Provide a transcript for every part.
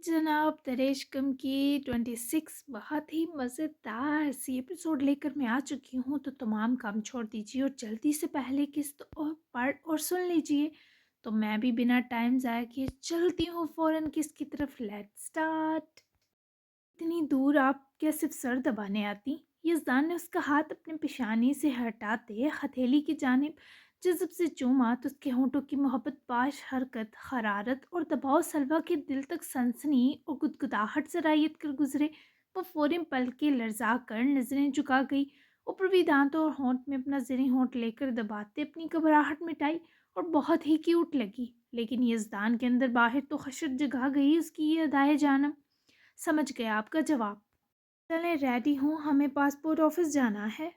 जनाब दरेशकम की 26 बहुत ही मज़ेदार सी एपिसोड लेकर मैं आ चुकी हूँ। तो तमाम काम छोड़ दीजिए और जल्दी से पहले किस्त और पढ़ और सुन लीजिए। तो मैं भी बिना टाइम ज़ाया किए चलती हूँ फ़ौरन किस की तरफ। Let's start. इतनी दूर आप क्या सिर्फ सर दबाने आती? यज़दान ने उसका हाथ अपने पेशानी से हटाते हथेली की जानिब जज़्ब से चूमा तो उसके होंठों की मोहब्बत बाश हरकत, हरारत और दबाव सलवा के दिल तक सनसनी और गुदगुदाहट सरायत कर गुजरे। वो फ़ौरन पलके लर्जा कर नज़रें झुका गई। ऊपरी दांतों और होंठ में अपना ज़री होंठ लेकर दबाते अपनी घबराहट मिटाई और बहुत ही क्यूट लगी। लेकिन यज़दान के अंदर बाहर तो खशत जगा गई उसकी ये अदाए जानम। समझ गया आपका जवाब। चलें रेडी हूँ, हमें पासपोर्ट ऑफिस जाना है।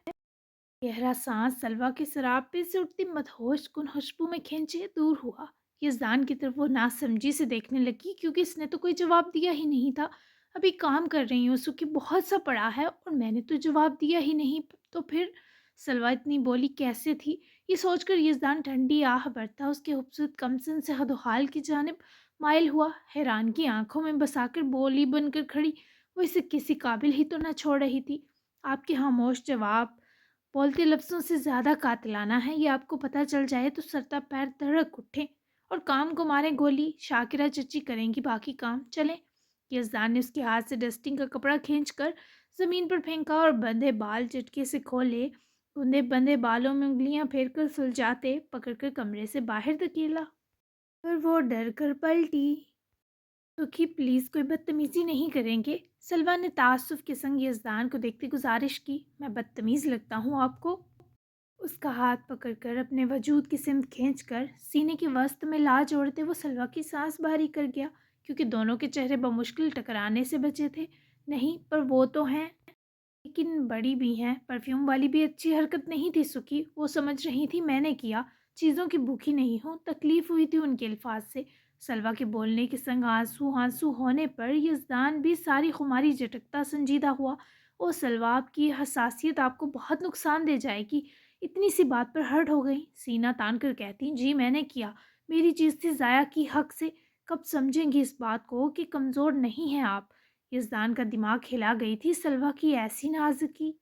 गहरा सांस सलवा के सरापे से उठती मदहोश कुन खुशबू में खींचे दूर हुआ। यज़दान की तरफ वो नासमझी से देखने लगी क्योंकि इसने तो कोई जवाब दिया ही नहीं था। अभी काम कर रही हूँ, सुखी बहुत सा पड़ा है और मैंने तो जवाब दिया ही नहीं। तो फिर सलवा इतनी बोली कैसे थी? ये सोचकर यज़दान ठंडी आह भरता उसके खूबसूरत कमसन से हदोहाल की जानिब माइल हुआ। हैरान की आंखों में बसाकर बोली बनकर खड़ी। वो इसे किसी काबिल ही तो न छोड़ रही थी। आपके खामोश जवाब बोलते लफ्ज़ों से ज़्यादा कातिलाना है। ये आपको पता चल जाए तो सरता पैर धड़क उठे और काम को मारे गोली। शाकिरा चची करेंगी बाकी काम, चलें। यज़दान ने उसके हाथ से डस्टिंग का कपड़ा खींचकर ज़मीन पर फेंका और बंधे बाल चटके से खोले। बंधे बंधे बालों में उंगलियां फेरकर सुलझाते पकड़कर कमरे से बाहर धकेला। पर वो डर कर पलटी। सुखी प्लीज़ कोई बदतमीज़ी नहीं करेंगे? सलवा ने तासुफ के संग यज़दान को देखते गुजारिश की। मैं बदतमीज़ लगता हूँ आपको? उसका हाथ पकड़कर अपने वजूद की सिमत खींचकर सीने के वस्त में ला जोड़ते वो सलवा की सांस भारी कर गया क्योंकि दोनों के चेहरे बमुश्किल टकराने से बचे थे। नहीं पर वो तो हैं, लेकिन बड़ी भी हैं। परफ्यूम वाली भी अच्छी हरकत नहीं थी सुखी। वो समझ रही थी मैंने किया, चीज़ों की भूखी नहीं हूँ। तकलीफ़ हुई थी उनके अल्फाज से। सलवा के बोलने के संग आंसू आंसू होने पर यज़दान भी सारी खुमारी झटकता संजीदा हुआ। ओ सलवा, आपकी हसासियत आपको बहुत नुकसान दे जाएगी। इतनी सी बात पर हर्ट हो गई। सीना तान कर कहती जी मैंने किया, मेरी चीज़ थी ज़ाया की हक से। कब समझेंगी इस बात को कि कमज़ोर नहीं हैं आप? यज़दान का दिमाग हिला गई थी सलवा की ऐसी नाजुकी,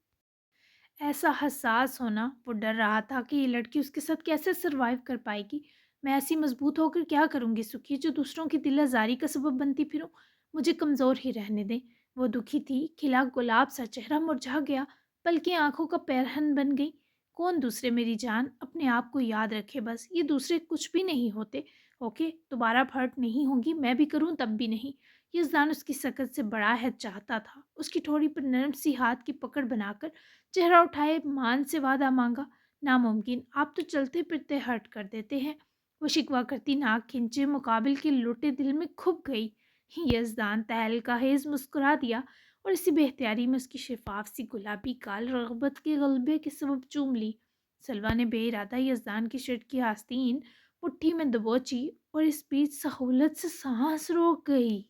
ऐसा हसास होना। वो डर रहा था कि ये लड़की उसके साथ कैसे सरवाइव कर पाएगी। मैं ऐसी मजबूत होकर क्या करूँगी सुखी, जो दूसरों की दिल आज़ारी का सबब बनती फिरूँ? मुझे कमज़ोर ही रहने दें। वो दुखी थी, खिला गुलाब सा चेहरा मुरझा गया, पलकें आंखों का पैरहन बन गई। कौन दूसरे मेरी जान, अपने आप को याद रखे बस। ये दूसरे कुछ भी नहीं होते। ओके, दोबारा हर्ट नहीं होंगी, मैं भी करूँ तब भी नहीं। ये जान उसकी सकत से बड़ा है चाहता था। उसकी ठोड़ी पर नरम सी हाथ की पकड़ बनाकर चेहरा उठाए मान से वादा मांगा। नामुमकिन, आप तो चलते फिरते हर्ट कर देते हैं। वो शिकवा करती नाक खिंचे मुकाबिल के लुटे दिल में खुप गई। यजदान तहलका हेज मुस्कुरा दिया और इसी बेख्तियारी में उसकी शिफाफ सी गुलाबी गाल रग़बत के गलबे के सबब चूम ली। सलवा ने बेइरादा यजदान की शर्ट की आस्तीन मुट्ठी में दबोची और इस बीच सहूलत से सांस रोक गई।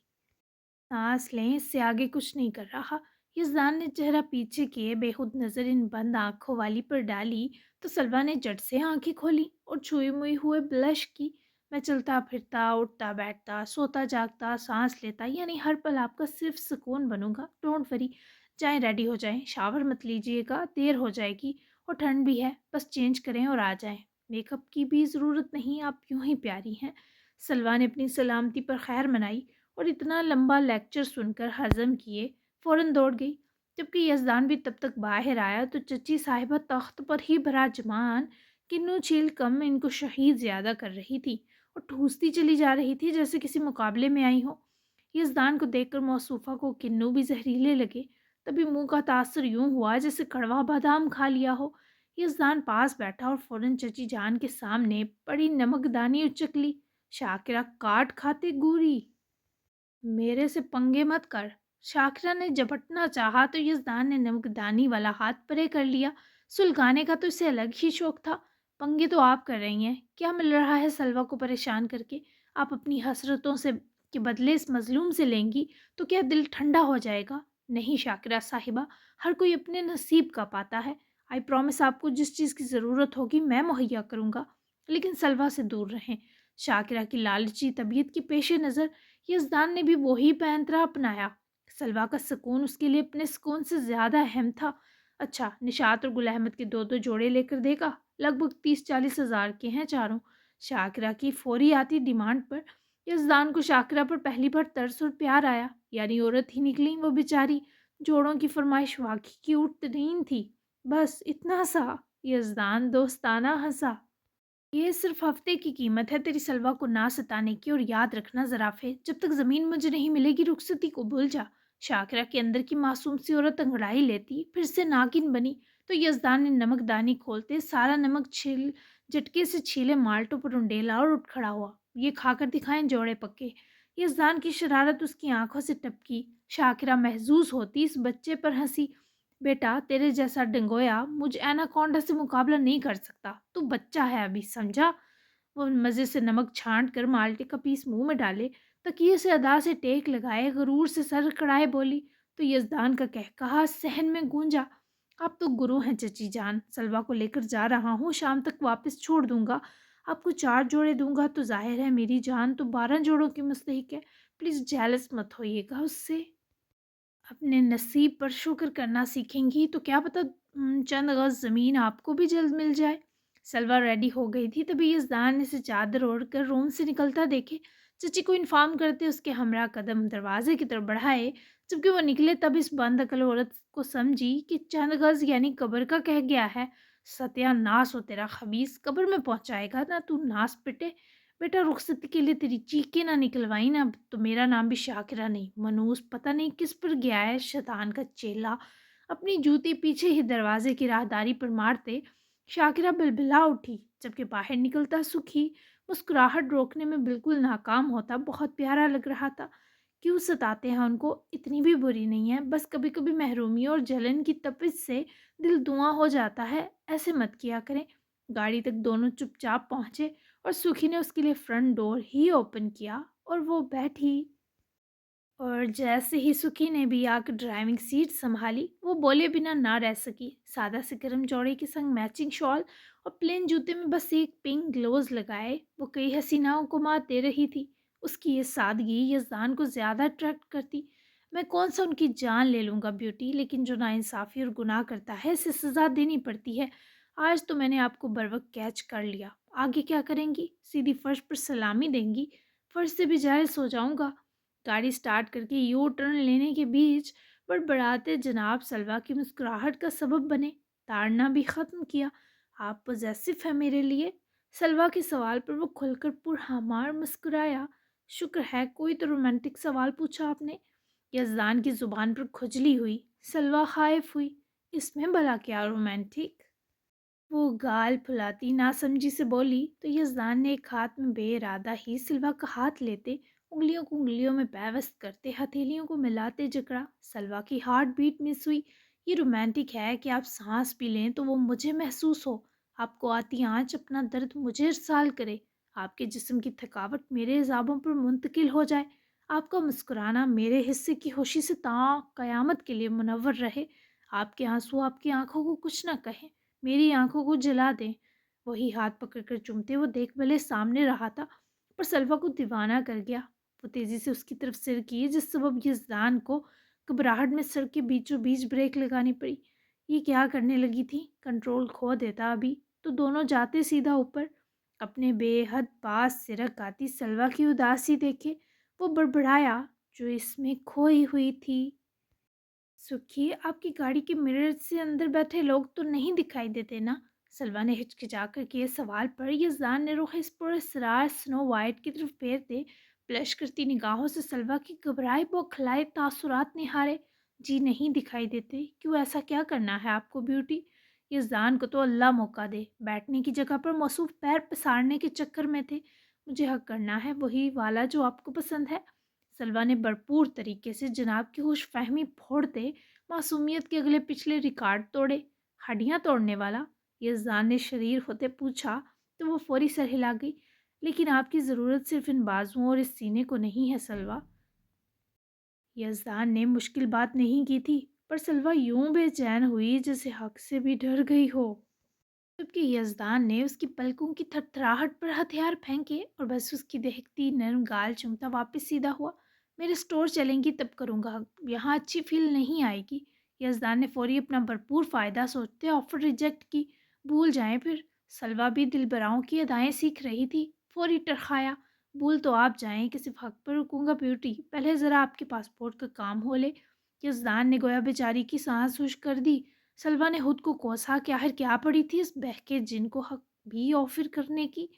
सांस लें, इससे आगे कुछ नहीं कर रहा। यज़दान ने चेहरा पीछे किए बेखुद नज़र इन बंद आंखों वाली पर डाली तो सलवा ने झट से आंखें खोली और छुई मुई हुए ब्लश की। मैं चलता फिरता, उठता बैठता, सोता जागता, सांस लेता, यानी हर पल आपका सिर्फ सुकून बनूंगा। Don't worry. जाएं, रेडी हो जाएं, शावर मत लीजिएगा, देर हो जाएगी और ठंड भी है। बस चेंज करें और आ जाएं। मेकअप की भी ज़रूरत नहीं, आप यूं ही प्यारी हैं। सलवा ने अपनी सलामती पर खैर मनाई और इतना लंबा लेक्चर सुनकर हज़म किए फ़ौरन दौड़ गई। जबकि यज़दान भी तब तक बाहर आया तो चची साहिबा तख्त पर ही बराजमान किन्नू छील कम इनको शहीद ज़्यादा कर रही थी और ठूसती चली जा रही थी जैसे किसी मुकाबले में आई हो। यज़दान को देखकर मौसूफ़ा को किन्नू भी जहरीले लगे। तभी मुंह का तासर यूं हुआ जैसे कड़वा बादाम खा लिया हो। यज़दान पास बैठा और फ़ौरन चची जान के सामने पड़ी नमकदानी उचक ली। शाकिरा काट खाते घूरी। मेरे से पंगे मत कर। शाकिरा ने झपटना चाहा तो यज़दान ने नमकदानी वाला हाथ परे कर लिया। सुलगाने का तो इसे अलग ही शौक था। पंगे तो आप कर रही हैं, क्या मिल रहा है सलवा को परेशान करके? आप अपनी हसरतों से के बदले इस मजलूम से लेंगी तो क्या दिल ठंडा हो जाएगा? नहीं शाकिरा साहिबा, हर कोई अपने नसीब का पाता है। आई प्रॉमिस, आपको जिस चीज़ की ज़रूरत होगी मैं मुहैया करूँगा, लेकिन सलवा से दूर रहें। शाकिरा की लालची तबीयत के पेश नज़र یزدان نے بھی وہی پینترا اپنایا۔ سلوا کا سکون اس کے لیے اپنے سکون سے زیادہ اہم تھا۔ اچھا، نشاط اور گل احمد کے دو دو جوڑے لے کر دیکھا، لگ بھگ 30-40 ہزار کے ہیں چاروں۔ شاکرہ کی فوری آتی ڈیمانڈ پر یزدان کو شاکرہ پر پہلی بار ترس اور پیار آیا، یعنی عورت ہی نکلی وہ بیچاری۔ جوڑوں کی فرمائش واقعی کیوٹ ترین تھی۔ بس اتنا سا۔ یزدان دوستانہ ہنسا۔ یہ صرف ہفتے کی قیمت ہے تیری سلوا کو نہ ستانے کی، اور یاد رکھنا زرافے، جب تک زمین مجھے نہیں ملے گی رخصتی کو بھول جا۔ شاکرہ کے اندر کی معصوم سی عورت انگڑائی لیتی پھر سے ناگن بنی تو یزدان نے نمک دانی کھولتے سارا نمک چھیل جھٹکے سے چھیلے مالٹوں پر انڈیلا اور اٹھ کھڑا ہوا۔ یہ کھا کر دکھائیں جوڑے پکے۔ یزدان کی شرارت اس کی آنکھوں سے ٹپکی۔ شاکرہ محظوظ ہوتی اس بچے پر ہنسی۔ بیٹا، تیرے جیسا ڈنگویا مجھ ایناکونڈا سے مقابلہ نہیں کر سکتا، تو بچہ ہے ابھی، سمجھا؟ وہ مزے سے نمک چھانٹ کر مالٹے کا پیس منہ میں ڈالے، تکیے سے ادا سے ٹیک لگائے، غرور سے سر کڑائے بولی تو یزدان کا کہا صحن میں گونجا۔ آپ تو گرو ہیں چچی جان، سلوا کو لے کر جا رہا ہوں، شام تک واپس چھوڑ دوں گا۔ آپ کو 4 جوڑے دوں گا تو ظاہر ہے میری جان تو 12 جوڑوں کی مستحق ہے۔ پلیز جیلس مت ہوئیے گا اس سے۔ اپنے نصیب پر شکر کرنا سیکھیں گی تو کیا پتہ چند غز زمین آپ کو بھی جلد مل جائے۔ سلوا ریڈی ہو گئی تھی تبھی یزدان نے اسے چادر اوڑھ کر روم سے نکلتا دیکھے چچی کو انفارم کرتے اس کے ہمراہ قدم دروازے کی طرف بڑھائے۔ جبکہ وہ نکلے تب اس بند عقل عورت کو سمجھی کہ چند غز یعنی قبر کا کہہ گیا ہے۔ ستیہ ناس ہو تیرا خبیث، قبر میں پہنچائے گا نہ تو ناس پٹے۔ بیٹا، رخصتی کے لیے تیری چیخیں نہ نکلوائی نا تو میرا نام بھی شاکرہ نہیں، منوس پتہ نہیں کس پر گیا ہے شیطان کا چیلا۔ اپنی جوتی پیچھے ہی دروازے کی راہداری پر مارتے شاکرہ بلبلا اٹھی، جبکہ باہر نکلتا سکھی مسکراہٹ روکنے میں بالکل ناکام ہوتا بہت پیارا لگ رہا تھا۔ کیوں ستاتے ہیں ان کو، اتنی بھی بری نہیں ہے، بس کبھی کبھی محرومی اور جلن کی تپش سے دل دھواں ہو جاتا ہے، ایسے مت کیا کریں۔ گاڑی تک دونوں چپ چاپ پہنچے اور سکھی نے اس کے لیے فرنٹ ڈور ہی اوپن کیا اور وہ بیٹھی۔ اور جیسے ہی سکھی نے بھی آ کر ڈرائیونگ سیٹ سنبھالی وہ بولے بنا نہ رہ سکی۔ سادہ سے گرم جوڑے کے سنگ میچنگ شال اور پلین جوتے میں بس ایک پنک گلوز لگائے وہ کئی حسیناؤں کو مات دے رہی تھی۔ اس کی یہ سادگی یزدان کو زیادہ اٹریکٹ کرتی۔ میں کون سا ان کی جان لے لوں گا بیوٹی، لیکن جو ناانصافی اور گناہ کرتا ہے اسے سزا دینی پڑتی ہے۔ آج تو میں نے آپ کو بروقت کیچ کر لیا، آگے کیا کریں گی؟ سیدھی فرش پر سلامی دیں گی؟ فرش سے بھی جائز ہو جاؤں گا۔ گاڑی سٹارٹ کر کے یو ٹرن لینے کے بیچ بڑبڑاتے جناب سلوا کی مسکراہٹ کا سبب بنے۔ تاڑنا بھی ختم کیا۔ آپ پوزیسو ہے میرے لیے؟ سلوا کے سوال پر وہ کھل کر پرہمار مسکرایا۔ شکر ہے، کوئی تو رومانٹک سوال پوچھا آپ نے۔ یزدان کی زبان پر کھجلی ہوئی۔ سلوا خائف ہوئی، اس میں بھلا کیا رومانٹک؟ وہ گال پھلاتی ناسمجھی سے بولی تو یزدان نے ایک ہاتھ میں بے ارادہ ہی سلوا کا ہاتھ لیتے انگلیوں کو انگلیوں میں پیوست کرتے ہتھیلیوں کو ملاتے جکڑا۔ سلوا کی ہارٹ بیٹ مس ہوئی۔ یہ رومانٹک ہے کہ آپ سانس بھی لیں تو وہ مجھے محسوس ہو، آپ کو آتی آنچ اپنا درد مجھے ارسال کرے، آپ کے جسم کی تھکاوٹ میرے اعصابوں پر منتقل ہو جائے، آپ کا مسکرانا میرے حصے کی خوشی سے تا قیامت کے لیے منور رہے، آپ کے آنسو آپ کی آنکھوں کو کچھ نہ کہیں، میری آنکھوں کو جلا دیں۔ وہی ہاتھ پکڑ کر چومتے وہ دیکھ بھلے سامنے رہا تھا پر سلوا کو دیوانہ کر گیا۔ وہ تیزی سے اس کی طرف سر کی جس سبب یزدان کو گھبراہٹ میں سڑک کے بیچوں بیچ بریک لگانی پڑی۔ یہ کیا کرنے لگی تھی، کنٹرول کھو دیتا ابھی تو دونوں جاتے سیدھا اوپر۔ اپنے بے حد پاس سرک آتی سلوا کی اداسی دیکھے وہ بڑبڑایا جو اس میں کھوئی ہوئی تھی۔ سکھی، آپ کی گاڑی کے مرر سے اندر بیٹھے لوگ تو نہیں دکھائی دیتے نا؟ سلوا نے ہچکچا کر کیے سوال پر یزدان نے رخ اس پر اسرار سنو وائٹ کی طرف پھیرتے بلش کرتی نگاہوں سے سلوا کی گھبرائے بوکھلائے تاثرات نہارے۔ جی نہیں دکھائی دیتے؟ کیوں، ایسا کیا کرنا ہے آپ کو بیوٹی؟ یزدان کو تو اللہ موقع دے، بیٹھنے کی جگہ پر موصوف پیر پسارنے کے چکر میں تھے۔ مجھے حق کرنا ہے وہی والا جو آپ کو پسند ہے۔ سلوا نے بھرپور طریقے سے جناب کی خوش فہمی پھوڑتے معصومیت کے اگلے پچھلے ریکارڈ توڑے۔ ہڈیاں توڑنے والا؟ یزدان نے شریر ہوتے پوچھا تو وہ فوری سر ہلا گئی۔ لیکن آپ کی ضرورت صرف ان بازوؤں اور اس سینے کو نہیں ہے سلوا۔ یزدان نے مشکل بات نہیں کی تھی پر سلوا یوں بے چین ہوئی جیسے حق سے بھی ڈر گئی ہو۔ जबकि यज़दान ने उसकी पलकों की थरथराहट पर हथियार फेंके और बस उसकी दहकती नरम गाल चूमता वापस सीधा हुआ। मेरे स्टोर चलेंगी तब करूँगा, यहाँ अच्छी फील नहीं आएगी। यज़दान ने फौरी अपना भरपूर फ़ायदा सोचते ऑफर रिजेक्ट की। भूल जाएं फिर। सलवा भी दिलबराओं की अदाएं सीख रही थी। फौरी टरखाया। भूल तो आप जाएं कि सिर्फ हक पर रुकूंगा ब्यूटी, पहले ज़रा आपके पासपोर्ट का काम हो ले। यज़दान ने गोया बेचारी की सांस खुश कर दी। सलवा ने खुद को कोसा कि आखिर क्या पड़ी थी इस बहके जिन को हक भी ऑफर करने की।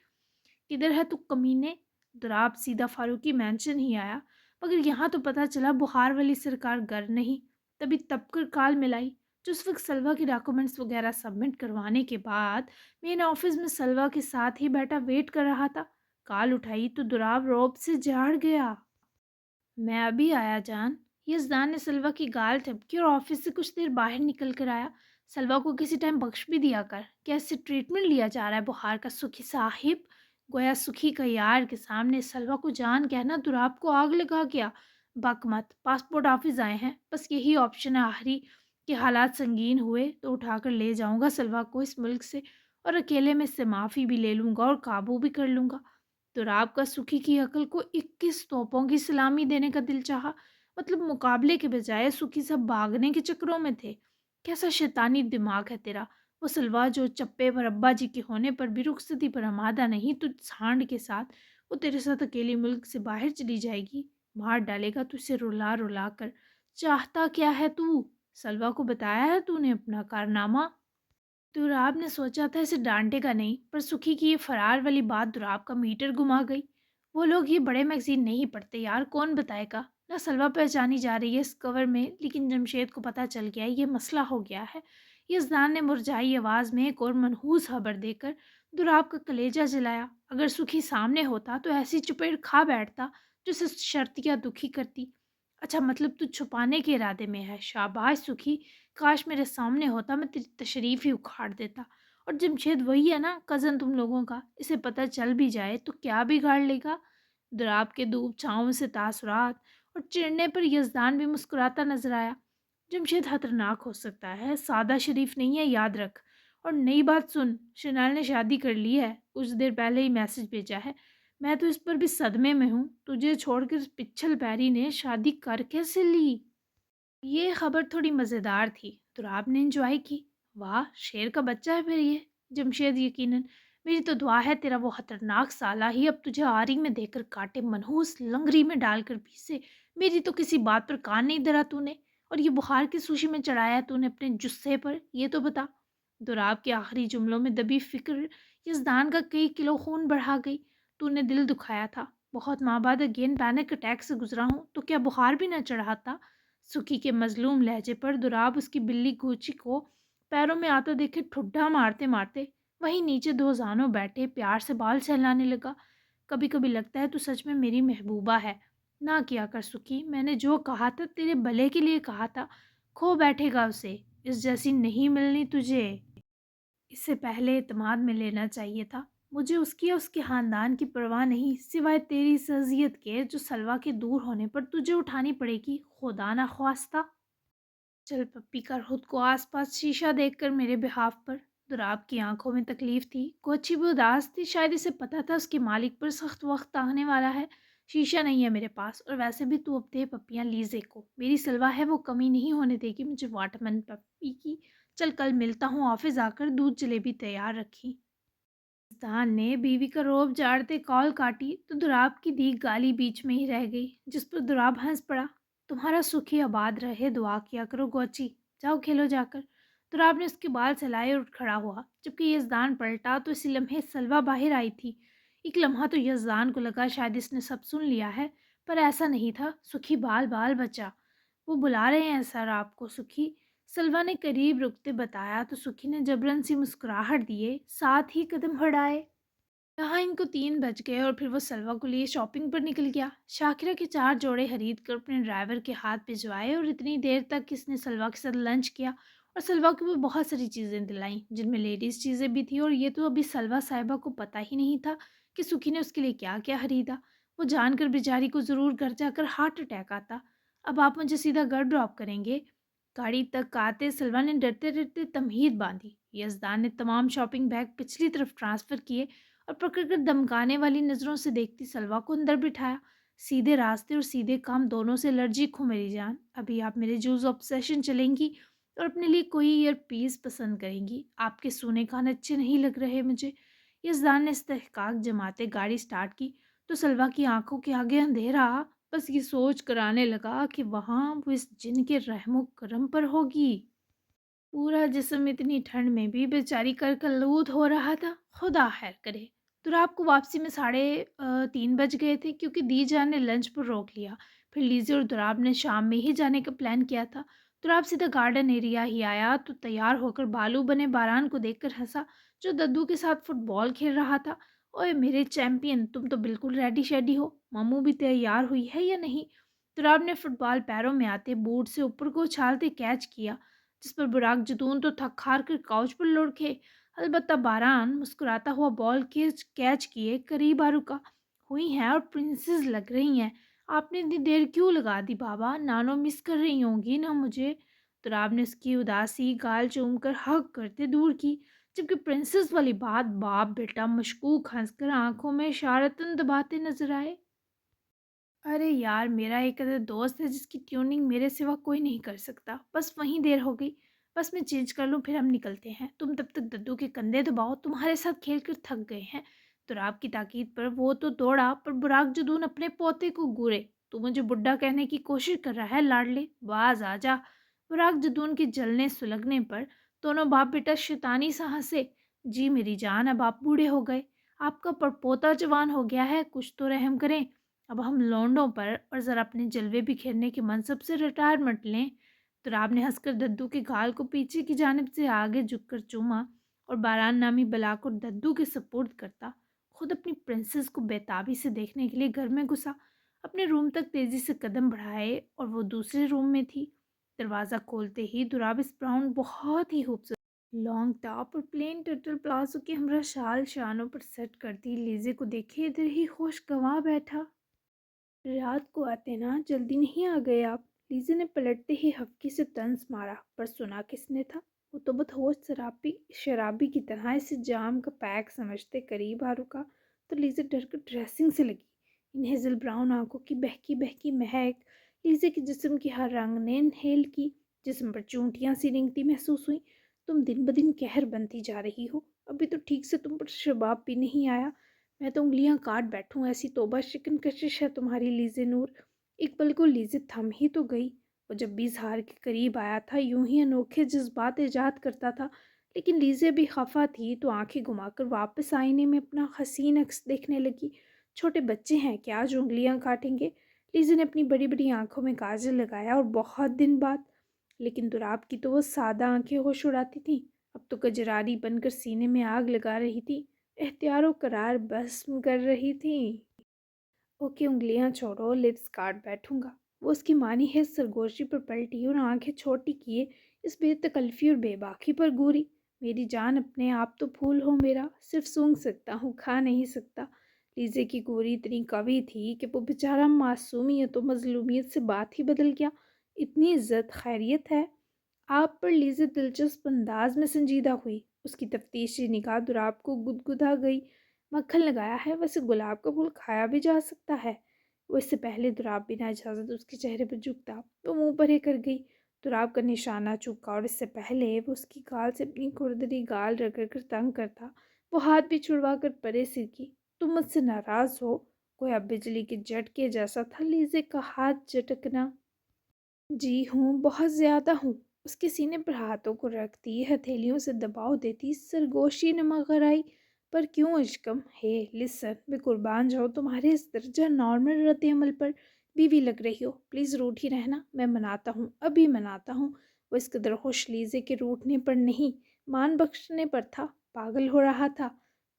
किधर है तू कमीने। दुराब सीधा फारूकी मैंशन ही आया, मगर यहाँ तो पता चला बुखार वाली सरकार घर नहीं। तभी तबकर काल मिलाई। जिस वक्त सलवा के डॉक्यूमेंट्स वगैरह सबमिट करवाने के बाद मेन ऑफिस में सलवा के साथ ही बैठा वेट कर रहा था। काल उठाई तो दुराब रौब से झाड़ गया। मैं अभी आया जान। यज़दान ने सलवा की गाल टपकी और ऑफिस से कुछ देर बाहर निकल कर आया। सलवा को किसी टाइम बख्श भी दिया कर, क्या इससे ट्रीटमेंट लिया जा रहा है बुखार का सुखी साहिब। गोया सुखी का यार के सामने सलवा को जान कहना दुराब को आग लगा गया। बक मत, पासपोर्ट ऑफिस आए हैं, बस यही ऑप्शन है आखिरी। के हालात संगीन हुए तो उठाकर ले जाऊंगा सलवा को इस मुल्क से, और अकेले में इससे माफ़ी भी ले लूँगा और काबू भी कर लूँगा। तो राब का सुखी की अकल को 21 तोपों की सलामी देने का दिल चाहा। मतलब मुकाबले के बजाय सुखी सब भागने के चक्रों में थे। कैसा शैतानी दिमाग है तेरा। वो सलवा जो चप्पे पर अब्बा जी के होने पर भी रुखसती पर आमादा नहीं, तो सांड के साथ वो तेरे साथ अकेले मुल्क से बाहर चली जाएगी। मार डालेगा तुझसे रुला रुला कर। चाहता क्या है तू। सलवा को बताया है तूने अपना कारनामा। दुराब ने सोचा था इसे डांटेगा नहीं, पर सुखी की ये फरार वाली बात दुराब का मीटर घुमा गई। वो लोग ये बड़े मैगजीन नहीं पढ़ते यार, कौन बताएगा। ना सलवा पहचानी जा रही है इस कवर में, लेकिन जमशेद को पता चल गया ये मसला हो गया है। यज़दान ने मुरझाई आवाज़ में एक और मनहूस खबर देकर दुराब का कलेजा जलाया। अगर सुखी सामने होता तो ऐसी चुपेड़ खा बैठता जिसे शर्तिया दुखी करती। अच्छा, मतलब तू छुपाने के इरादे में है। शाबाश सुखी, काश मेरे सामने होता, मैं तेरी तशरीफ ही उखाड़ देता। और जमशेद वही है ना कज़न तुम लोगों का, इसे पता चल भी जाए तो क्या बिगाड़ लेगा। दुराब के धूप छाँव से तासुरात और चिढ़ने पर यज़दान भी मुस्कुराता नजर आया। जमशेद खतरनाक हो सकता है, सादा शरीफ नहीं है, याद रख। और नई बात सुन, शनाल ने शादी कर ली है, कुछ देर पहले ही मैसेज भेजा है। मैं तो इस पर भी सदमे में हूँ, तुझे छोड़कर पिच्छल पैरी ने शादी कर कैसे ली। ये खबर थोड़ी मज़ेदार थी, तो आपने एंजॉय की। वाह, शेर का बच्चा है फिर ये। जमशेद यकीनन। मेरी तो दुआ है तेरा वो खतरनाक साला ही अब तुझे आरी में देकर काटे, मनहूस लंगरी में डालकर पीसे। मेरी तो किसी बात पर कान नहीं धरा तूने। और ये बुखार की सूशी में चढ़ाया तूने अपने जुस्से पर, ये तो बता। दुराब के आखिरी जुमलों में दबी फिक्र यज़दान का कई किलो खून बढ़ा गई। तूने दिल दुखाया था, बहुत माँ बाद अगेन पैनिक अटैक से गुजरा हूँ, तो क्या बुखार भी ना चढ़ाता। सुखी के मजलूम लहजे पर दुराब उसकी बिल्ली गुची को पैरों में आता देखे ठुड्डा मारते मारते वहीं नीचे दो जानों बैठे प्यार से बाल सहलाने लगा। कभी कभी लगता है तू सच में मेरी महबूबा है। ना किया कर सुखी, मैंने जो कहा था तेरे भले के लिए कहा था। खो बैठेगा उसे, इस जैसी नहीं मिलनी तुझे। इससे पहले एतमाद में लेना चाहिए था। मुझे उसकी और उसके ख़ानदान की परवाह नहीं, सिवाय तेरी इस अज़ियत के जो सलवा के दूर होने पर तुझे उठानी पड़ेगी, खुदा ना ख्वास्ता। चल पप्पी कर खुद को आसपास शीशा देखकर मेरे बिहाफ पर। दुराब की आंखों में तकलीफ थी, को अच्छी भी उदास थी, शायद इसे पता था उसके मालिक पर सख्त वक्त आने वाला है। शीशा नहीं है मेरे पास, और वैसे भी तू अब दे पप्पियाँ लीजे को, मेरी सलवा है वो कमी नहीं होने देगी मुझे वाटरमेलन पप्पी की। चल कल मिलता हूँ, ऑफिस आकर दूध जलेबी तैयार रखी। दान ने बीवी का रोब झाड़ते कॉल काटी तो दुराब की दी गाली बीच में ही रह गई, जिस पर दुराब हंस पड़ा। तुम्हारा सुख ही आबाद रहे, दुआ किया करो गोची। जाओ खेलो जाकर। दुराब ने उसके बाल सहलाए और उठ खड़ा हुआ। जबकि यजदान पलटा तो इसी लम्हे सलवा बाहर आई थी। एक लम्हा तो यजदान को लगा शायद इसने सब सुन लिया है, पर ऐसा नहीं था। सुखी बाल बाल बचा। वो बुला रहे हैं सर आपको सुखी। सलवा ने करीब रुकते बताया तो सुखी ने जबरन सी मुस्कुराहट दिए, साथ ही कदम बढ़ाए। कहाँ इनको 3 बज गए और फिर वो सलवा को लिए शॉपिंग पर निकल गया। शाकिरा के 4 जोड़े खरीद कर अपने ड्राइवर के हाथ भिजवाए और इतनी देर तक इसने सलवा के साथ लंच किया और सलवा को भी बहुत सारी चीज़ें दिलाई, जिनमें लेडीज़ चीज़ें भी थी। और ये तो अभी सलवा साहिबा को पता ही नहीं था कि सुखी ने उसके लिए क्या क्या खरीदा। वो जानकर बेचारी को ज़रूर घर जाकर हार्ट अटैक आता। अब आप मुझे सीधा घर ड्रॉप करेंगे। गाड़ी तक आते सलवा ने डरते डरते तमहीद बांधी। यजदान ने तमाम शॉपिंग बैग पिछली तरफ ट्रांसफर किए और पकड़कर धमकाने वाली नजरों से देखती सलवा को अंदर बिठाया। सीधे रास्ते और सीधे काम दोनों से एलर्जिक हूँ मेरी जान। अभी आप मेरे जूस ऑब्सेशन चलेंगी और अपने लिए कोई ईयर पीस पसंद करेंगी। आपके सोने कान अच्छे नहीं लग रहे मुझे। यजदान ने इस्तेहकाक जमाते गाड़ी स्टार्ट की तो सलवा की आंखों के आगे अंधेरा बस ये सोच कर आने लगा कि वहाँ वो इस जिन के रहमो करम पर होगी। पूरा जिस्म इतनी ठंड में भी बेचारी करकल्लूद हो रहा था। खुदा खैर करे। तो रात को वापसी में 3:30 बज गए थे क्योंकि दीजान ने लंच पर रोक लिया। फिर लीजी और दुराब ने शाम में ही जाने का प्लान किया था। दुराब सीधा गार्डन एरिया ही आया तो तैयार होकर बालू बने बारान को देखकर हंसा जो दद्दू के साथ फुटबॉल खेल रहा था। ओए मेरे चैंपियन, तुम तो बिल्कुल रेडी शेडी हो। मम्मू भी तैयार हुई है या नहीं? दुराब ने फुटबॉल पैरों में आते बूट से ऊपर को उछालते कैच किया, जिस पर बुराक जतून तो थक हार कर काउच पर लुढ़के। अलबत्ता बारान मुस्कुराता हुआ बॉल कैच कैच किए करीब आ रुका। हुई हैं और प्रिंसेस लग रही हैं। आपने इतनी देर क्यों लगा दी बाबा? नानो मिस कर रही होंगी ना मुझे? तुराब ने उसकी उदासी गाल चूम कर हक करते दूर की, जबकि प्रिंसेस वाली बात बाप बेटा मशकूक हंसकर आंखों में इशारतन दबाते नजर आए। अरे यार, मेरा एक अदर दोस्त है जिसकी ट्यूनिंग मेरे सिवा कोई नहीं कर सकता। बस वहीं देर हो गई। बस मैं चेंज कर लूँ फिर हम निकलते हैं। तुम तब तक दद्दू के कंधे दबाओ, तुम्हारे साथ खेल कर थक गए हैं। तुराब की ताकीद पर वो तो दौड़ा पर बुराक जदून अपने पोते को घूरे। तू मुझे बुड्ढा कहने की कोशिश कर रहा है लाडले, बाज आ जा। बुराक जदून के जलने सुलगने पर दोनों बाप बेटा शैतानी सा हंसे। जी मेरी जान, अब आप बूढ़े हो गए, आपका परपोता जवान हो गया है, कुछ तो रहम करें। अब हम लौंडों पर और ज़रा अपने जलवे बिखेरने के मनसब से रिटायरमेंट लें। तुराब ने हंसकर दद्दू के गाल को पीछे की जानिब से आगे झुककर चूमा और बारान नामी बला को दद्दू के सपुर्द करता खुद अपनी प्रिंसेस को बेताबी से देखने के लिए घर में घुसा। अपने रूम तक तेज़ी से कदम बढ़ाए और वो दूसरे रूम में थी। दरवाज़ा खोलते ही तुराब इस ब्राउन बहुत ही खूबसूरत लॉन्ग टॉप और प्लेन टर्टल प्लाजो के हमरा शाल शानों पर सेट करती लीजे को देखे इधर ही होश गंवा बैठा। रात को आते ना, जल्दी नहीं आ गए आप? लीज़ी ने पलटते ही हफ्की से तंज मारा, पर सुना किसने था? वो तो बदहोश शराबी शराबी की तरह इसे जाम का पैक समझते करीब आ रुका तो लीज़ी डर कर ड्रेसिंग से लगी। इन हेजल ब्राउन आंखों की बहकी बहकी महक लीज़ी के जिस्म की हर रंग ने इनहेल की। जिस्म पर चूंटियां सी रेंगती महसूस हुई। तुम दिन ब दिन कहर बनती जा रही हो। अभी तो ठीक से तुम पर शबाब भी नहीं आया। मैं तो उंगलियां काट बैठूं, ऐसी तौबा शिकन कशिश है तुम्हारी लीजे नूर। एक पल को लीजे थम ही तो गई। वो जब भी इजहार के करीब आया था यूं ही अनोखे जज्बात ईजाद करता था, लेकिन लीजे भी खफा थी तो आंखें घुमाकर वापस आईने में अपना हसीन अक्स देखने लगी। छोटे बच्चे हैं क्या जो उंगलियां काटेंगे? लीजे ने अपनी बड़ी बड़ी आंखों में काजल लगाया और बहुत दिन बाद। लेकिन दुराब की तो वो सादा आंखें होश उड़ाती थीं, अब तो कजरारी बनकर सीने में आग लगा रही थी, एहतियारो करार भस्म कर रही थी। ओके उंगलियां छोड़ो, लिप्स काट बैठूंगा। वो उसकी मानी है सरगोशी पर पलटी और आंखें छोटी किए इस बेतकल्फी और बेबाकी पर घूरी। मेरी जान, अपने आप तो फूल हो मेरा, सिर्फ सूंघ सकता हूँ, खा नहीं सकता। लीजे की गोरी इतनी कवि थी कि वो बेचारा मासूमियत और मजलूमियत से बात ही बदल गया। इतनी इज्जत खैरियत है आप पर? लीजे दिलचस्प अंदाज में संजीदा हुई। उसकी तफ्तीशी निगाह दुराब को गुदगुदा गई। मक्खन लगाया है, वैसे गुलाब का फूल खाया भी जा सकता है। वो इससे पहले दुराब बिना इजाज़त उसके चेहरे पर झुकता वो मुंह परे कर गई। दुराब का निशाना चूका और इससे पहले वो उसकी गाल से अपनी खुरदरी गाल रगड़ कर तंग करता वो हाथ भी छुड़वा कर परे सिर की। तुम मुझसे नाराज़ हो? गोया बिजली के झटके जैसा था लीजे का हाथ झटकना। जी हूँ, बहुत ज़्यादा हूँ। उसके सीने पर हाथों को रखती हथेलियों से दबाव देती सरगोशी ने मगर पर क्यों इश्कम? हे लिसन, मैं कुर्बान जाऊँ तुम्हारे इस दर्जा नॉर्मल रद्द अमल पर। बीवी लग रही हो, प्लीज़ रूठी रहना, मैं मनाता हूँ, अभी मनाता हूँ। वो इस कदर खुश लीजे के रूठने पर नहीं, मान बख्शने पर था। पागल हो रहा था।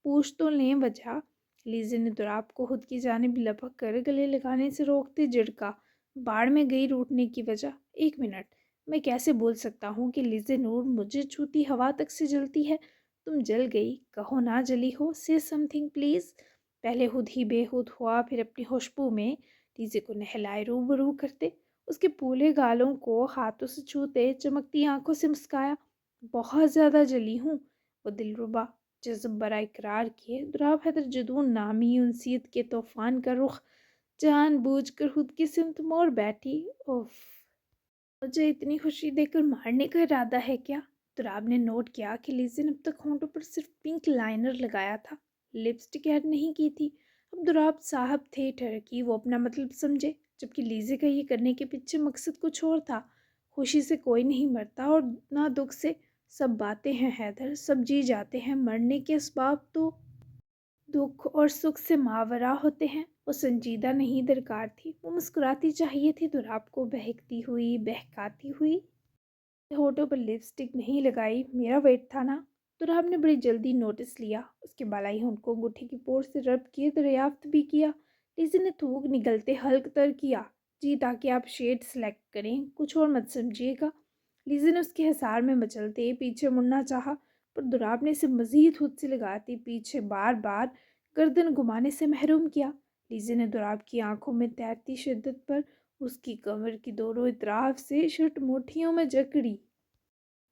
पूछ तो लें वजह। लीजे ने दुराब को खुद की जानिब लपक कर गले लगाने से रोकते झिड़का। बाढ़ में गई रूठने की वजह? एक मिनट, मैं कैसे बोल सकता हूँ कि लिज़े नूर मुझे छूती हवा तक से जलती है? तुम जल गई, कहो ना जली हो, से समथिंग प्लीज़। पहले खुद ही बेखुद हुआ फिर अपनी खुशबू में लीज़े को नहलाए रूबरू करते اس کے پھولے گالوں کو ہاتھوں سے چھوتے چمکتی آنکھوں سے مسکایا، بہت زیادہ جلی ہوں۔ وہ دلربا جذب برا اقرار کیے دراب حیدر جدون نامی انسیت کے طوفان کا رخ جان بوجھ کر خود کی سمت موڑ بیٹھی۔ اوف، مجھے اتنی خوشی دے کر مارنے کا ارادہ ہے کیا؟ تراب نے نوٹ کیا کہ لیزی نے اب تک ہونٹوں پر صرف پنک لائنر لگایا تھا، لپسٹک ایڈ نہیں کی تھی۔ اب دراب صاحب تھے ٹھہرکی وہ اپنا مطلب سمجھے، جبکہ لیزی کا یہ کرنے کے پیچھے مقصد کچھ اور تھا۔ خوشی سے کوئی نہیں مرتا اور نہ دکھ سے، سب باتیں ہیں حیدر، سب جی جاتے ہیں، مرنے کے اسباب تو دکھ اور سکھ سے ماورا ہوتے ہیں۔ وہ سنجیدہ نہیں درکار تھی، وہ مسکراتی چاہیے تھی دراب کو، بہکتی ہوئی بہکاتی ہوئی۔ ہونٹوں پر لپسٹک نہیں لگائی، میرا ویٹ تھا نا؟ دراب نے بڑی جلدی نوٹس لیا، اس کے بالائی ہونٹ کو انگوٹھی کی پور سے رب کیے، دریافت بھی کیا۔ لیزی نے تھوک نگلتے حلق تر کیا، جی تاکہ آپ شیڈ سلیکٹ کریں، کچھ اور مت سمجھیے گا۔ لیزی نے اس کے حصار میں مچلتے پیچھے مڑنا چاہا، پر دراب نے اسے مزید خود سے لگاتی پیچھے بار بار گردن گھمانے سے محروم کیا۔ لیزی نے دراب کی آنکھوں میں تیرتی شدت پر اس کی کمر کی دونوں اطراف سے شرٹ مٹھیوں میں جکڑی۔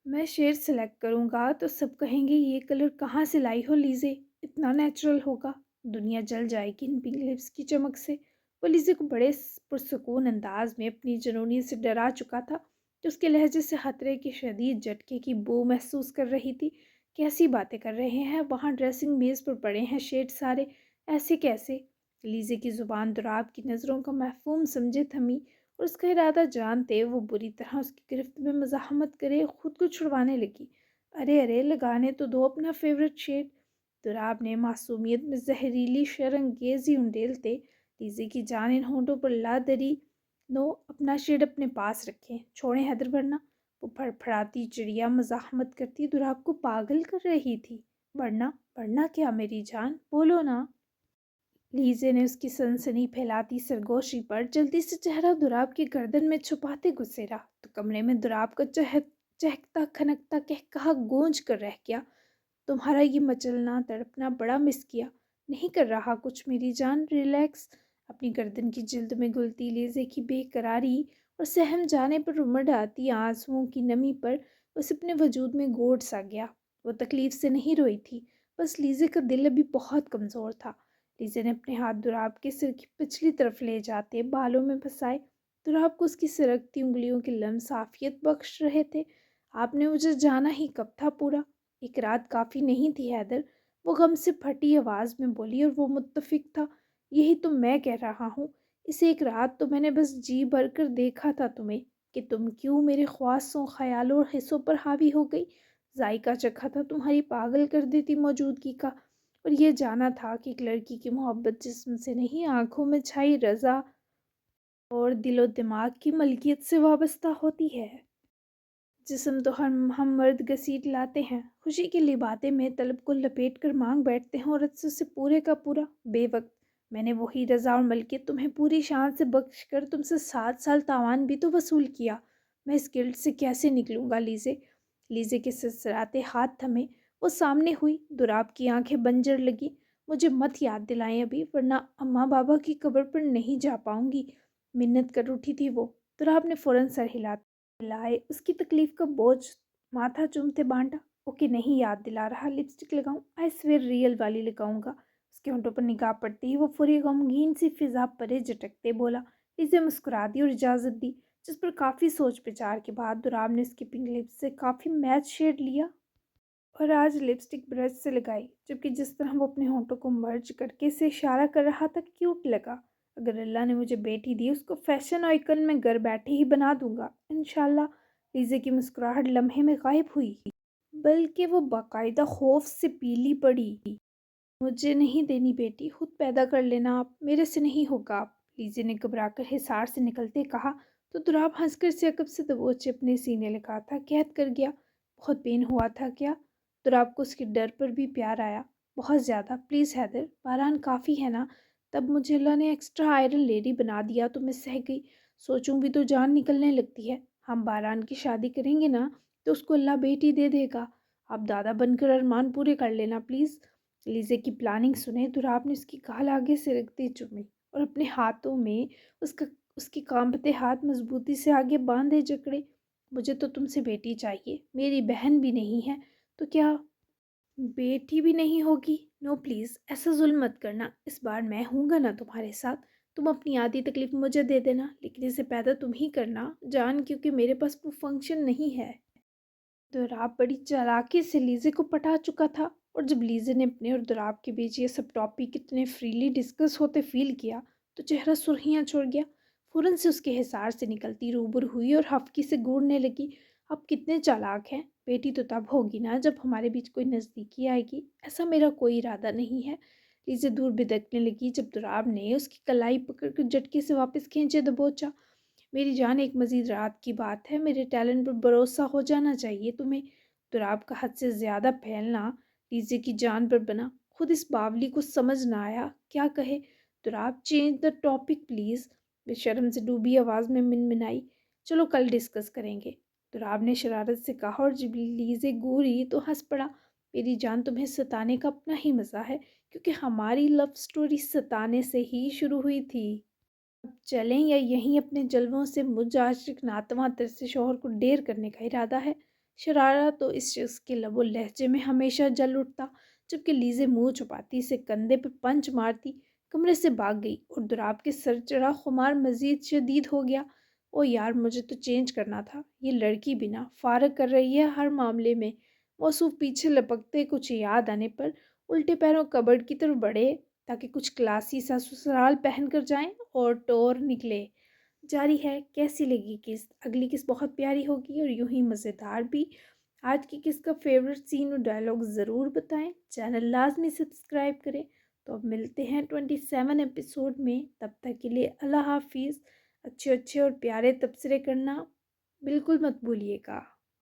میں شیڈ سلیکٹ کروں گا تو سب کہیں گے یہ کلر کہاں سے لائی ہو لیزے، اتنا نیچرل ہوگا، دنیا جل جائے گی ان پنک لپس کی چمک سے۔ وہ لیزے کو بڑے پرسکون انداز میں اپنی جنونی سے ڈرا چکا تھا، جو اس کے لہجے سے خطرے کے شدید جھٹکے کی بو محسوس کر رہی تھی۔ کیسی باتیں کر رہے ہیں، وہاں ڈریسنگ میز پر پڑے ہیں شیڈ سارے، ایسے کیسے؟ لیزے کی زبان دراب کی نظروں کا مفہوم سمجھے تھمی، اور اس کا ارادہ جانتے وہ بری طرح اس کی گرفت میں مزاحمت کرے خود کو چھڑوانے لگی۔ ارے ارے، لگانے تو دو اپنا فیورٹ شیڈ۔ دراب نے معصومیت میں زہریلی شرنگیزی انڈیلتے لیزی کی جان ان ہونٹوں پر لا دری۔ نو، اپنا شیڈ اپنے پاس رکھیں، چھوڑیں حیدر، ورنہ وہ پھڑپھڑاتی چڑیا مزاحمت کرتی دراب کو پاگل کر رہی تھی۔ ورنہ کیا میری جان، بولو نا۔ لیزے نے اس کی سنسنی پھیلاتی سرگوشی پر جلدی سے چہرہ دراب کی گردن میں چھپاتے گزیرا تو کمرے میں دراب کا چہکتا کھنکتا قہقہا گونج کر رہ گیا۔ تمہارا یہ مچلنا تڑپنا بڑا مس کیا۔ نہیں کر رہا کچھ میری جان، ریلیکس۔ اپنی گردن کی جلد میں گلتی لیزے کی بے قراری اور سہم جانے پر امڑ آتی آنسوؤں کی نمی پر بس اپنے وجود میں گوٹ سا گیا۔ وہ تکلیف سے نہیں روئی تھی، بس لیزے کا دل ابھی بہت کمزور تھا۔ لیزے نے اپنے ہاتھ دراب کے سر کی پچھلی طرف لے جاتے بالوں میں پھنسائے۔ دراب کو اس کی سرکتی انگلیوں کے لمس عافیت بخش رہے تھے۔ آپ نے مجھے جانا ہی کب تھا پورا؟ ایک رات کافی نہیں تھی حیدر، وہ غم سے پھٹی آواز میں بولی، اور وہ متفق تھا۔ یہی تو میں کہہ رہا ہوں، اس ایک رات تو میں نے بس جی بھر کر دیکھا تھا تمہیں، کہ تم کیوں میرے خواصوں خیالوں اور حصوں پر حاوی ہو گئی۔ ذائقہ چکھا تھا تمہاری پاگل کر دیتی موجودگی کا، اور یہ جانا تھا کہ ایک لڑکی کی محبت جسم سے نہیں، آنکھوں میں چھائی رضا اور دل و دماغ کی ملکیت سے وابستہ ہوتی ہے۔ جسم تو ہم مرد گھسیٹ لاتے ہیں، خوشی کی لبادے میں طلب کو لپیٹ کر مانگ بیٹھتے ہیں عورت سے اسے پورے کا پورا۔ بے وقت، میں نے وہی رضا اور ملکیت تمہیں پوری شان سے بخش کر تم سے 7 سال تاوان بھی تو وصول کیا۔ میں اس گلٹ سے کیسے نکلوں گا لیزے؟ لیزے کے سرسراتے ہاتھ تھمے، وہ سامنے ہوئی، دراب کی آنکھیں بنجر لگی۔ مجھے مت یاد دلائیں ابھی، ورنہ اماں بابا کی قبر پر نہیں جا پاؤں گی، منت کر اٹھی تھی وہ۔ دراب نے فوراً سر ہلائے، اس کی تکلیف کا بوجھ ماتھا چومتے بانٹا۔ اوکے، نہیں یاد دلا رہا، لپسٹک لگاؤں؟ آئی سویئر ریئل والی لگاؤں گا۔ اس کے ہونٹوں پر نگاہ پڑتی ہی وہ فوری غمگین سی فضا پرے جھٹکتے بولا۔ لیزے مسکرا دی اور اجازت دی، جس پر کافی سوچ بچار کے بعد دراب نے اس کے پنک لپس سے کافی میچ شیڈ لیا اور آج لپسٹک برش سے لگائی، جبکہ جس طرح وہ اپنے ہونٹوں کو مرج کر کے اسے اشارہ کر رہا تھا کیوٹ لگا۔ اگر اللہ نے مجھے بیٹی دی، اس کو فیشن آئیکن میں گھر بیٹھے ہی بنا دوں گا انشاءاللہ۔ لیزے کی مسکراہٹ لمحے میں غائب ہوئی، بلکہ وہ باقاعدہ خوف سے پیلی پڑی۔ مجھے نہیں دینی بیٹی، خود پیدا کر لینا آپ، میرے سے نہیں ہوگا آپ، لیزے نے گھبرا کر حصار سے نکلتے کہا تو دراب ہنس کر سے عقب سے دبوچے اپنے سینے لگا تھا، قید کر گیا۔ بہت پین ہوا تھا کیا؟ دراب کو اس کے ڈر پر بھی پیار آیا۔ بہت زیادہ، پلیز حیدر، باران کافی ہے نا؟ تب مجھے اللہ نے ایکسٹرا آئرن لیڈی بنا دیا تو میں سہ گئی، سوچوں بھی تو جان نکلنے لگتی ہے۔ ہم باران کی شادی کریں گے نا تو اس کو اللہ بیٹی دے دے گا، آپ دادا بن کر ارمان پورے کر لینا پلیز۔ لیزے کی پلاننگ سنے دراب نے اس کی گال آگے سے رکھتے چومی اور اپنے ہاتھوں میں اس کے کانپتے ہاتھ مضبوطی سے آگے باندھے جکڑے۔ مجھے تو تم سے بیٹی چاہیے، میری بہن بھی نہیں ہے تو کیا بیٹی بھی نہیں ہوگی؟ نو پلیز، ایسا ظلم مت کرنا، اس بار میں ہوں گا نا تمہارے ساتھ، تم اپنی آدھی تکلیف مجھے دے دینا، لیکن اسے پیدا تم ہی کرنا جان، کیونکہ میرے پاس وہ فنکشن نہیں ہے۔ دوراب بڑی چالاکی سے لیزے کو پٹا چکا تھا، اور جب لیزے نے اپنے اور دوراب کے بیچ یہ سب ٹاپک اتنے فریلی ڈسکس ہوتے فیل کیا تو چہرہ سرخیاں چھوڑ گیا۔ فوراً سے اس کے حصار سے نکلتی روبر ہوئی اور ہفکی سے گھورنے لگی۔ آپ کتنے چالاک ہیں، بیٹی تو تب ہوگی نا جب ہمارے بیچ کوئی نزدیکی آئے گی، ایسا میرا کوئی ارادہ نہیں ہے۔ لیزے دور بدکنے لگی جب دوراب نے اس کی کلائی پکڑ کر جھٹکے سے واپس کھینچے دبوچا۔ میری جان، ایک مزید رات کی بات ہے، میرے ٹیلنٹ پر بھروسہ ہو جانا چاہیے تمہیں۔ دوراب کا حد سے زیادہ پھیلنا لیزے کی جان پر بنا، خود اس باولی کو سمجھ نہ آیا کیا کہے۔ Dorab, change the topic please, بے شرم سے ڈوبی آواز میں منمنائی۔ چلو کل ڈسکس کریں گے، دوراب نے شرارت سے کہا، اور جب لیزے گوری تو ہنس پڑا۔ میری جان، تمہیں ستانے کا اپنا ہی مزہ ہے، کیونکہ ہماری لو سٹوری ستانے سے ہی شروع ہوئی تھی۔ اب چلیں یا یہیں اپنے جلووں سے مجھ عاشق ناتواں ترسے شوہر کو ڈیر کرنے کا ارادہ ہے؟ شرارہ تو اس شخص کے لب و لہجے میں ہمیشہ جل اٹھتا، جبکہ لیزے منہ چھپاتی سے کندھے پہ پنچ مارتی کمرے سے بھاگ گئی، اور دوراب کے سر چڑھا خمار مزید شدید ہو گیا۔ او یار، مجھے تو چینج کرنا تھا، یہ لڑکی بھی نا فارغ کر رہی ہے ہر معاملے میں۔ موصوف پیچھے لپکتے کچھ یاد آنے پر الٹے پیروں کبرڈ کی طرف بڑھے تاکہ کچھ کلاسی سا سسرال پہن کر جائیں اور ٹور نکلے۔ جاری ہے، کیسی لگی قسط؟ اگلی قسط بہت پیاری ہوگی اور یوں ہی مزیدار بھی۔ آج کی قسط کا فیورٹ سین اور ڈائلاگ ضرور بتائیں، چینل لازمی سبسکرائب کریں۔ تو اب ملتے ہیں 27 ایپیسوڈ میں، تب تک کے لیے اللہ حافظ۔ اچھے اچھے اور پیارے تبصرے کرنا بالکل مت بھولیے گا۔